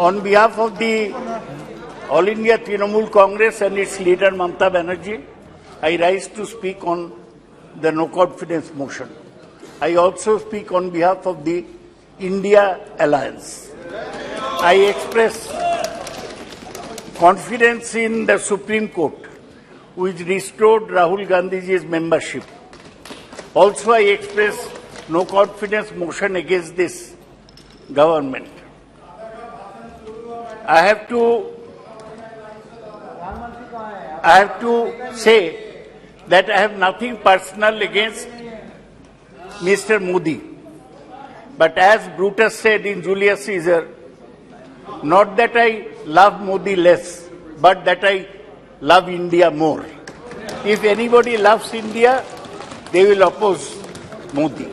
On behalf of the All India Trinamool Congress and its leader Mamata Banerjee, I rise to speak on the no confidence motion. I also speak on behalf of the India Alliance. I express confidence in the Supreme Court, which restored Rahul Gandhi's membership. Also, I express no confidence motion against this government. I have to say that I have nothing personal against Mr. Modi. But as Brutus said in Julius Caesar, not that I love Modi less, but that I love India more. If anybody loves India, they will oppose Modi.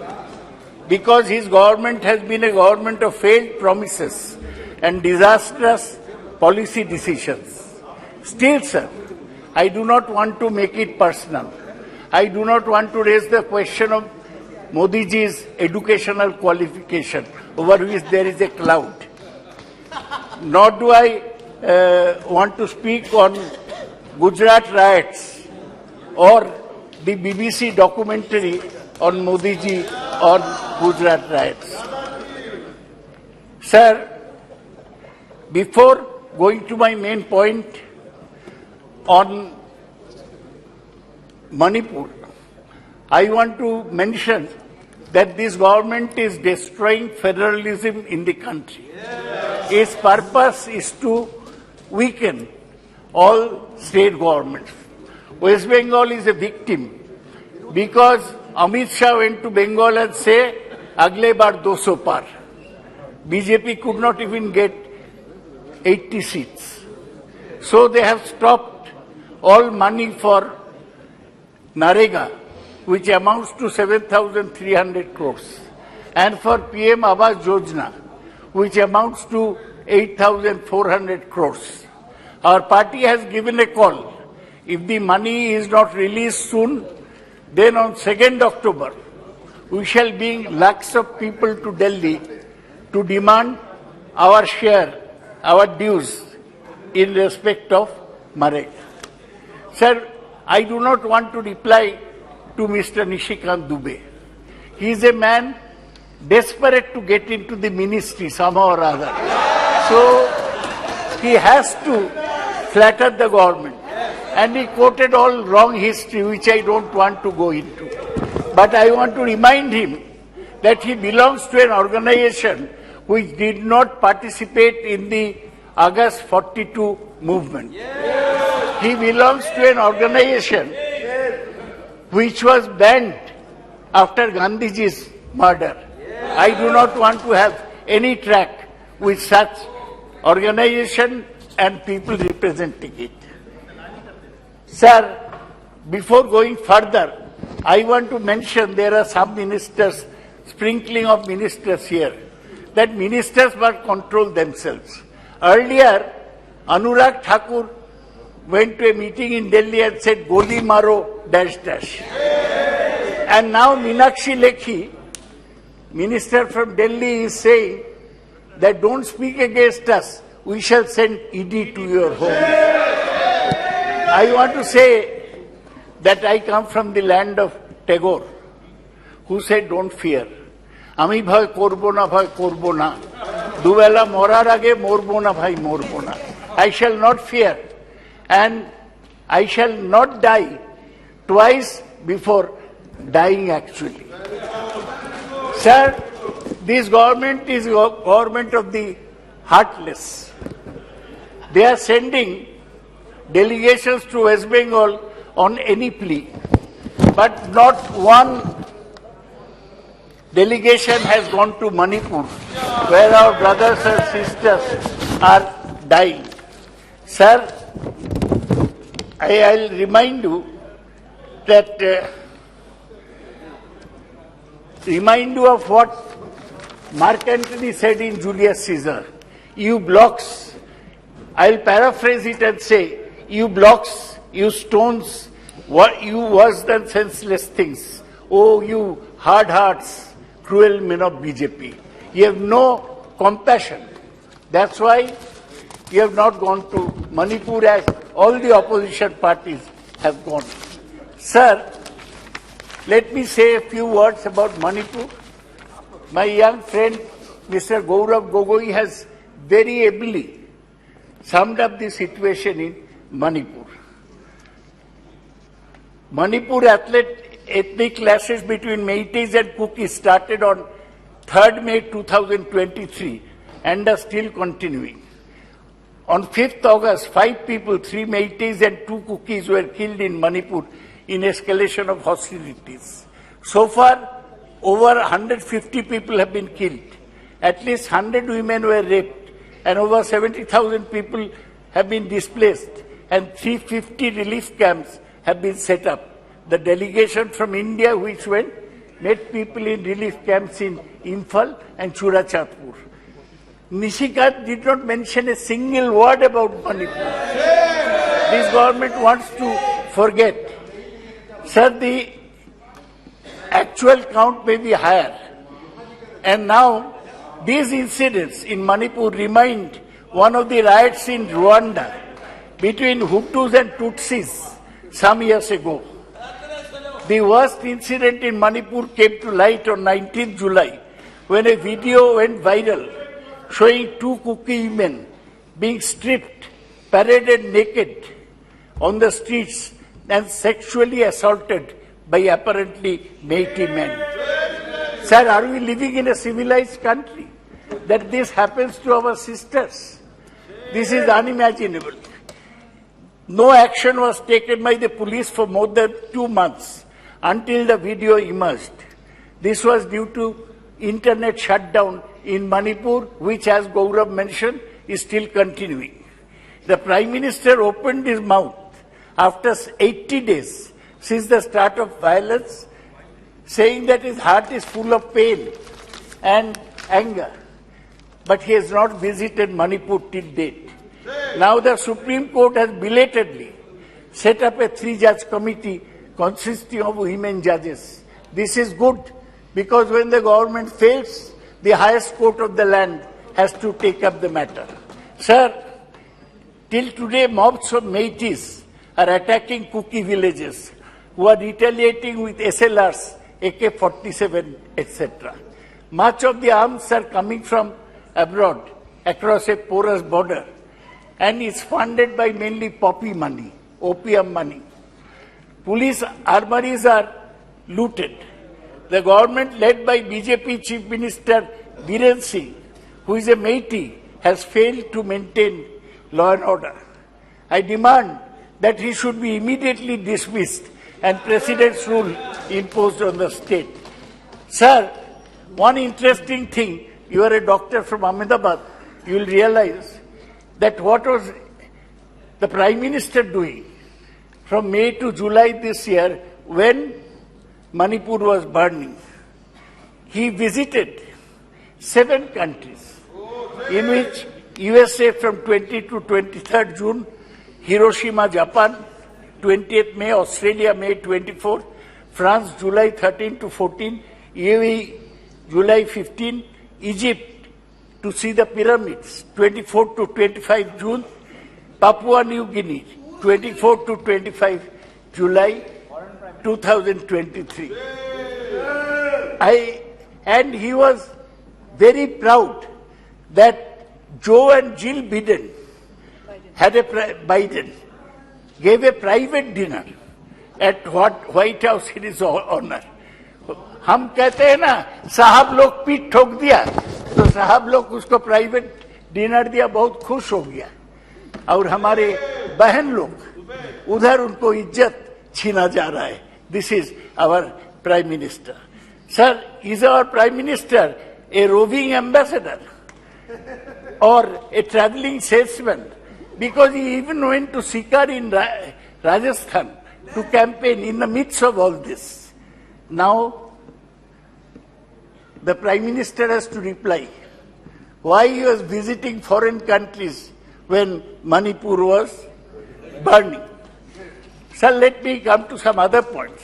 Because his government has been a government of failed promises and disastrous policy decisions. Still, sir, I do not want to make it personal. I do not want to raise the question of Modi ji's educational qualification over which there is a cloud. Nor do I want to speak on Gujarat riots or the BBC documentary on Modi ji on Gujarat riots. Sir, before going to my main point on Manipur, I want to mention that this government is destroying federalism in the country. Its purpose is to weaken all state governments. West Bengal is a victim because Amit Shah went to Bengal and said, Agle bar 200 par. BJP could not even get 80 seats. So they have stopped all money for Narega, which amounts to 7,300 crores, and for PM Awas Yojana, which amounts to 8,400 crores. Our party has given a call. If the money is not released soon, then on 2nd October, we shall bring lakhs of people to Delhi to demand our share, our dues in respect of Marek. Sir, I do not want to reply to Mr. Nishikant Dubey. He is a man desperate to get into the ministry somehow or other. So he has to flatter the government. And he quoted all wrong history, which I don't want to go into. But I want to remind him that he belongs to an organization which did not participate in the August 42 movement. He belongs to an organization which was banned after Gandhiji's murder. I do not want to have any track with such organization and people representing it. Sir, before going further, I want to mention there are some ministers, sprinkling of ministers here, that ministers must control themselves. Earlier, Anurag Thakur went to a meeting in Delhi and said, Goli maro, dash dash. And now Meenakshi Lekhi, minister from Delhi, is saying that don't speak against us, we shall send ED to your home. I want to say that I come from the land of Tagore, who said, don't fear. Ami bhai korbo na bhai korbo na. Dubela morar age morbo na bhai morbo na. I shall not fear. And I shall not die twice before dying actually. Sir, this government is a government of the heartless. They are sending delegations to West Bengal on any plea, but not one delegation has gone to Manipur, where our brothers and sisters are dying. Sir, I'll remind you that of what Mark Antony said in Julius Caesar. You blocks, I'll paraphrase it and say, you blocks, you stones, what you worse than senseless things. Oh, you hard hearts, cruel men of BJP. You have no compassion That's why you have not gone to Manipur as all the opposition parties have gone. Sir, let me say a few words about Manipur. My young friend, Mr. Gaurav Gogoi, has very ably summed up the situation in Manipur. Manipur ethnic clashes between Meiteis and Kukis started on 3rd May 2023 and are still continuing. On 5th August, 5 people, 3 Meiteis and 2 Kukis were killed in Manipur in escalation of hostilities. So far, over 150 people have been killed. At least 100 women were raped and over 70,000 people have been displaced and 350 relief camps have been set up. The delegation from India which went met people in relief camps in Imphal and Churachandpur. Nishikant did not mention a single word about Manipur. This government wants to forget. Sir, the actual count may be higher. And now, these incidents in Manipur remind one of the riots in Rwanda between Hutus and Tutsis some years ago. The worst incident in Manipur came to light on 19th July when a video went viral showing 2 Kuki women being stripped, paraded naked on the streets and sexually assaulted by apparently Meitei men. Sir, are we living in a civilized country that this happens to our sisters? This is unimaginable. No action was taken by the police for more than 2 months until the video emerged. This was due to internet shutdown in Manipur, which, as Gaurav mentioned, is still continuing. The Prime Minister opened his mouth after 80 days since the start of violence, saying that his heart is full of pain and anger. But he has not visited Manipur till date. Now the Supreme Court has belatedly set up a 3-judge committee consisting of women judges. This is good because when the government fails, the highest court of the land has to take up the matter. Sir, till today mobs of Meiteis are attacking Kuki villages who are retaliating with SLRs, AK-47, etc. Much of the arms are coming from abroad across a porous border and is funded by mainly poppy money, opium money. Police armories are looted. The government led by BJP Chief Minister Biren Singh, who is a Meitei, has failed to maintain law and order. I demand that he should be immediately dismissed and President's rule imposed on the state. Sir, one interesting thing, you are a doctor from Ahmedabad, you will realize that what was the Prime Minister doing from May to July this year when Manipur was burning. He visited 7 countries in which USA from 20 to 23rd June, Hiroshima, Japan, 20th May, Australia, May 24, France, July 13 to 14, UAE, July 15, Egypt to see the pyramids, 24 to 25 June, Papua New Guinea, 24 to 25 July 2023. And he was very proud that Joe and Jill Biden gave a private dinner at White House in his honor. हम कहते हैं ना साहब लोग पीठ ठोक दिया तो साहब लोग उसको प्राइवेट डिनर दिया बहुत खुश हो गया और हमारे बहन लोग उधर उनको इज्जत छीना जा रहा है. This is our Prime Minister. Sir, is our Prime Minister a roving ambassador or a traveling salesman? Because he even went to Sikar in Rajasthan to campaign in the midst of all this. Now, the Prime Minister has to reply why he was visiting foreign countries when Manipur was burning. Sir, let me come to some other points.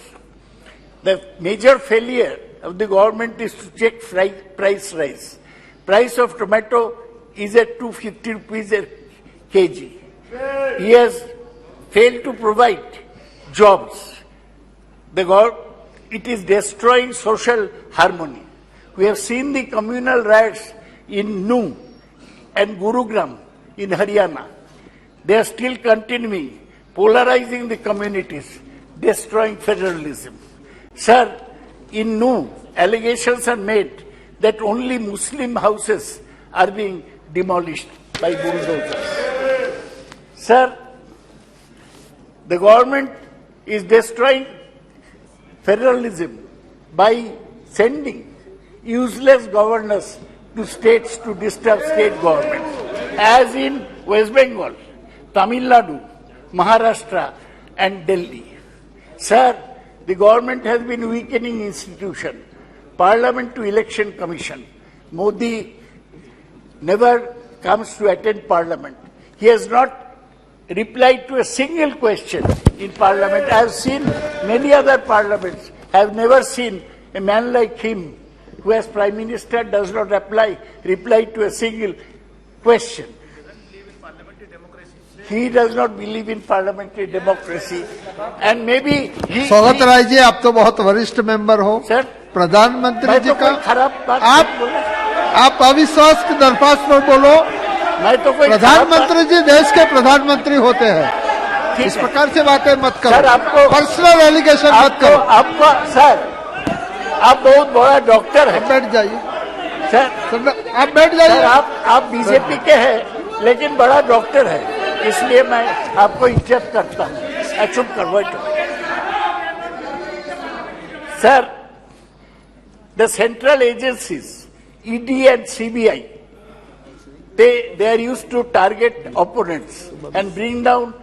The major failure of the government is to check price rise. Price of tomato is at 250 rupees a kg. He has failed to provide jobs. It is destroying social harmony. We have seen the communal riots in Nuh and Gurugram in Haryana. They are still continuing, polarizing the communities, destroying federalism. Sir, in Nuh, allegations are made that only Muslim houses are being demolished by bulldozers. Sir, the government is destroying federalism by sending useless governors to states to disturb state governments, as in West Bengal, Tamil Nadu, Maharashtra and Delhi. Sir, the government has been weakening institutions, Parliament to Election Commission. Modi never comes to attend Parliament. He has not replied to a single question in Parliament. I have seen many other parliaments. I have never seen a man like him, who as Prime Minister does not reply to a single question. He does not believe in parliamentary democracy. And maybe he... Saugata Rai ji, आप तो बहुत वरिष्ठ member हो sir, प्रधानमंत्री जी का खराब बात आप अविश्वास की दरख्वास्त पर बोलो। मैं तो कोई प्रधानमंत्री जी देश के प्रधानमंत्री होते हैं, इस प्रकार से बातें मत करो। सर, आपको पर्सनल एलिगेशन मत करो। आपको सर, आप बहुत बड़ा डॉक्टर है। बैठ जाइए सर, आप बैठ जाइए। आप बीजेपी के हैं, लेकिन बड़ा डॉक्टर है, इसलिए मैं आपको इज्जत करता हूँ। चुप करो। Sir, the central agencies, ED and CBI, they are used to target opponents and bring down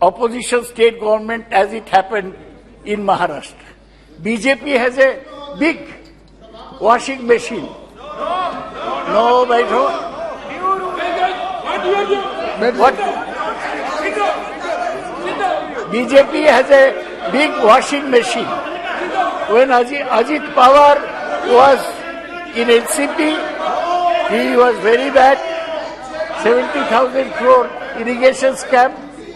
opposition state government, as it happened in Maharashtra. BJP has a big washing machine. No, what? BJP has a big washing machine. When Ajit Pawar was in NCP, he was very bad. 70,000 crore irrigation scam.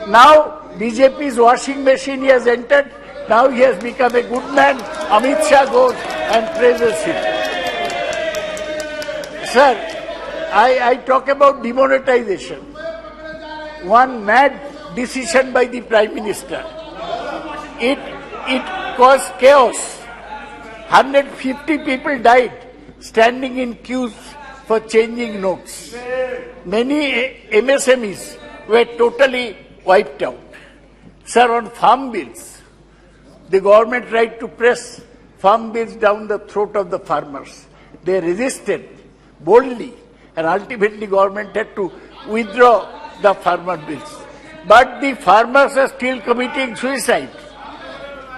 Now BJP's washing machine he has entered. Now he has become a good man. Amit Shah goes and praises him. Sir, I talk about demonetization. One mad decision by the Prime Minister. It caused chaos. 150 people died standing in queues for changing notes. Many MSMEs were totally wiped out. Sir, on farm bills, the government tried to press farm bills down the throat of the farmers. They resisted boldly, and ultimately government had to withdraw the farmer bills. But the farmers are still committing suicide.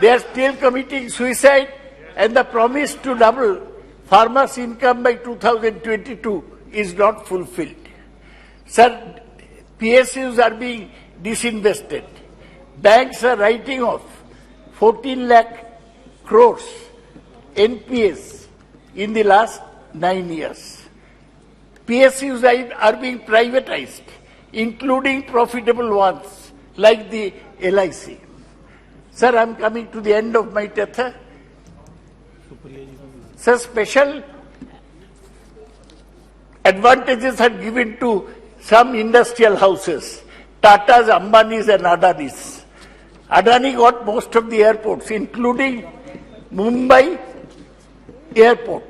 They are still committing suicide, and the promise to double farmers' income by 2022 is not fulfilled. Sir, PSUs are being disinvested. Banks are writing off 14 lakh crores NPAs in the last 9 years. PSUs are being privatized, including profitable ones like the LIC. Sir, I am coming to the end of my tether. Sir, special advantages are given to some industrial houses, Tatas, Ambanis and Adanis. Adani got most of the airports, including Mumbai airport,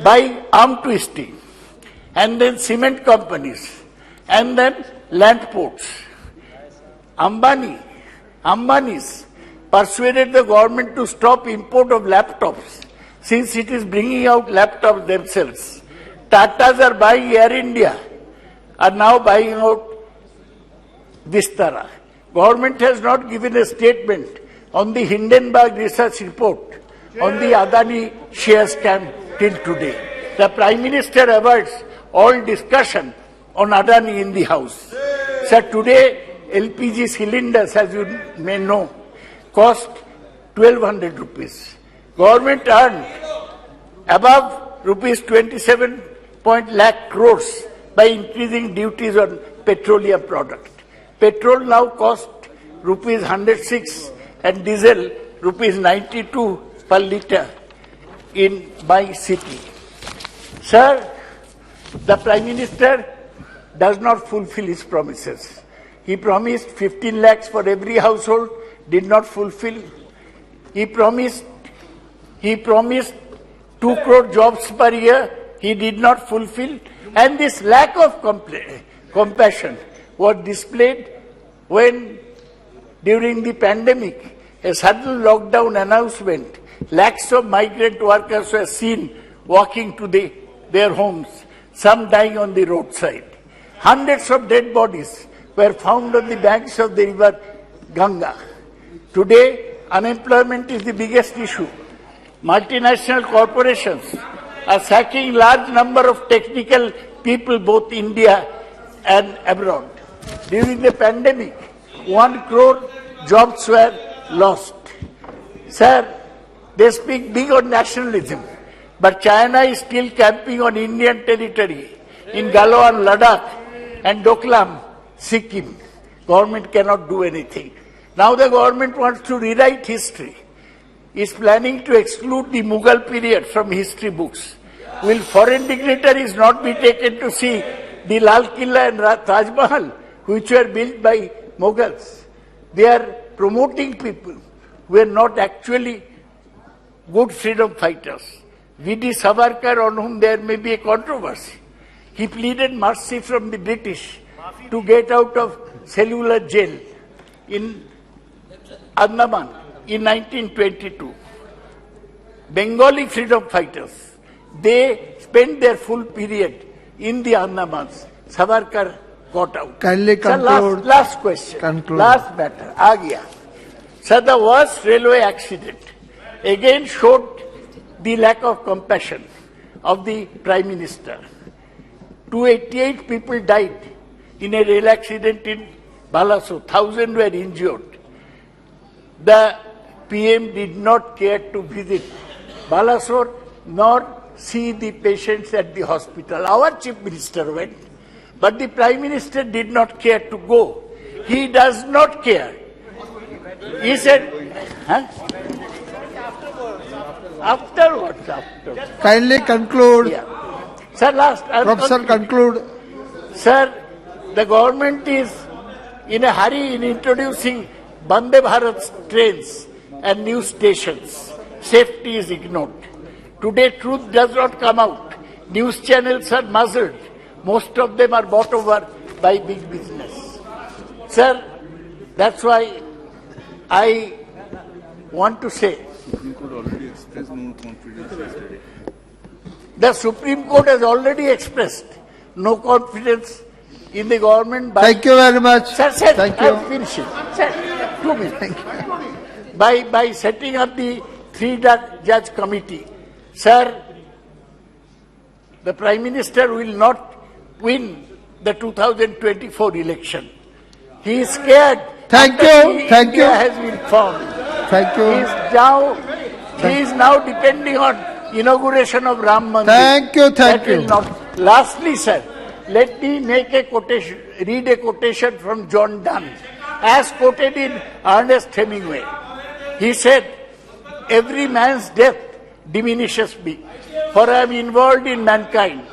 by arm twisting, and then cement companies, and then land ports. Ambanis persuaded the government to stop import of laptops, since it is bringing out laptops themselves. Tatas are buying Air India, are now buying out Vistara. Government has not given a statement on the Hindenburg research report on the Adani share scam till today. The Prime Minister avoids all discussion on Adani in the House. Sir, today LPG cylinders, as you may know, cost 1,200 rupees. Government earned above rupees 27 lakh crores by increasing duties on petroleum product. Petrol now costs rupees 106 and diesel rupees 92 per litre in my city. Sir, the Prime Minister does not fulfill his promises. He promised 15 lakhs for every household, did not fulfill. He promised 2 crore jobs per year, he did not fulfill. And this lack of compassion was displayed when, during the pandemic, a sudden lockdown announcement, lakhs of migrant workers were seen walking to their homes, some dying on the roadside. Hundreds of dead bodies were found on the banks of the river Ganga. Today, unemployment is the biggest issue. Multinational corporations are sacking large number of technical people, both India and abroad. During the pandemic, 1 crore jobs were lost. Sir, they speak big on nationalism, but China is still camping on Indian territory in Galwan, Ladakh and Doklam, Sikkim. Government cannot do anything. Now the government wants to rewrite history. Is planning to exclude the Mughal period from history books. Will foreign dignitaries not be taken to see the Lal Killa and Taj Mahal, which were built by Mughals? They are promoting people who are not actually good freedom fighters. V.D. Savarkar, on whom there may be a controversy, he pleaded mercy from the British to get out of cellular jail in Andaman in 1922. Bengali freedom fighters, they spent their full period in the Andamans. Savarkar got out. Kindly conclude. Sir, last question. Conclude. Last matter. Agya. Sir, the worst railway accident again showed the lack of compassion of the Prime Minister. 288 people died in a rail accident in Balasore. 1,000 were injured. The PM did not care to visit Balasore nor see the patients at the hospital. Our Chief Minister went, but the Prime Minister did not care to go. He does not care. He said, huh? Afterwards. Kindly conclude. Yeah. Sir, last. Professor, conclude. Sir, the government is in a hurry in introducing Vande Bharat trains and new stations. Safety is ignored. Today, truth does not come out. News channels are muzzled. Most of them are bought over by big business. Sir, that's why I want to say the Supreme Court has already expressed no confidence in the government. Thank you very much. Sir, Thank you. I'm finishing. Sir, 2 minutes. By setting up the 3-judge committee, sir, the Prime Minister will not win the 2024 election. He is scared. Thank you. Thank you. India has been formed. Thank you. He is now depending on inauguration of Ram Mandir. Thank you. Thank That will you. not. Lastly, sir, let me make a quotation, read a quotation from John Donne, as quoted in Ernest Hemingway. He said, "Every man's death diminishes me, for I am involved in mankind.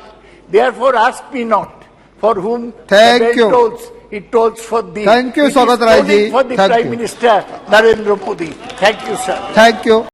Therefore ask me not, for whom Thank the bell you. tolls, it tolls for thee." Thank you, It is Saugata Roy ji. tolling for the Thank Prime you. Minister, Narendra Modi. Thank you, sir. Thank you.